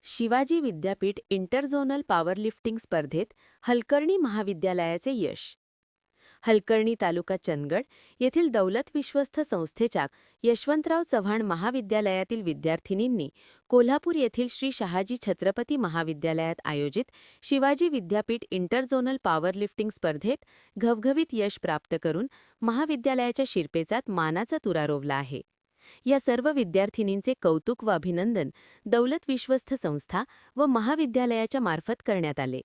शिवाजी विद्यापीठ इंटरझोनल पॉवरलिफ्टिंग स्पर्धेत हलकर्णी महाविद्यालयाचे यश. हलकर्णी तालुका चंदगड येथील दौलत विश्वस्त संस्थेच्या यशवंतराव चव्हाण महाविद्यालयातील विद्यार्थिनींनी कोल्हापूर येथील श्री शहाजी छत्रपती महाविद्यालयात आयोजित शिवाजी विद्यापीठ इंटरझोनल पॉवरलिफ्टिंग स्पर्धेत घवघवीत यश प्राप्त करून महाविद्यालयाच्या शिरपेचात मानाचा तुरा रोवला आहे. या सर्व विद्यार्थिनींचे कौतुक व अभिनंदन दौलत विश्वस्त संस्था व महाविद्यालयाच्या मार्फत करण्यात आले.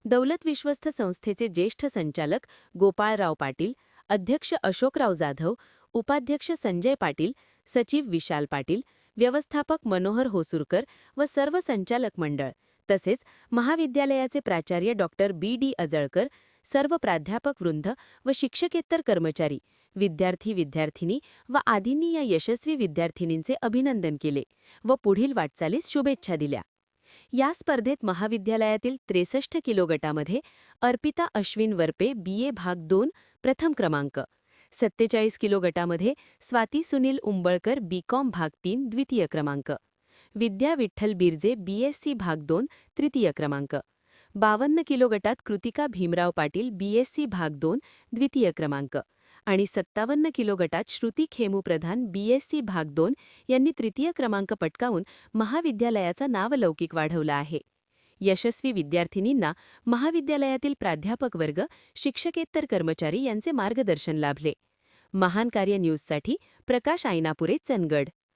दौलत विश्वस्त संस्थेचे ज्येष्ठ संचालक गोपाळराव पाटील, अध्यक्ष अशोकराव जाधव, उपाध्यक्ष संजय पाटील, सचिव विशाल पाटील, व्यवस्थापक मनोहर होसुरकर व सर्व संचालक मंडळ तसेच महाविद्यालयाचे प्राचार्य डॉक्टर बी.डी. अजळकर, सर्व प्राध्यापक वृंद व शिक्षकेतर कर्मचारी, विद्यार्थी-विद्यार्थिनी व आदींनी या यशस्वी विद्यार्थिनींचे अभिनंदन केले व पुढील वाटचालीस शुभेच्छा दिल्या. या स्पर्धेत महाविद्यालयातील 63 किलो गटामध्ये अर्पिता अश्विन वरपे BA भाग 2 प्रथम क्रमांक, 47 किलो गटामध्ये स्वाती सुनील उंबळकर BCom भाग 3 द्वितीय क्रमांक, विद्या विठ्ठल बिरजे BSc भाग 2 तृतीय क्रमांक, 52 किलो गटात कृतिका भीमराव पाटील BSc भाग 2 द्वितीय क्रमांक आणि 57 किलो गटात श्रुती खेमू प्रधान BSc भाग 2 यांनी तृतीय क्रमांक पटकावून महाविद्यालयाचा नावलौकिक वाढवला आहे. यशस्वी विद्यार्थिनींना महाविद्यालयातील प्राध्यापक वर्ग, शिक्षकेतर कर्मचारी यांचे मार्गदर्शन लाभले. महान कार्य न्यूजसाठी प्रकाश आयनापुरे, चंदगड.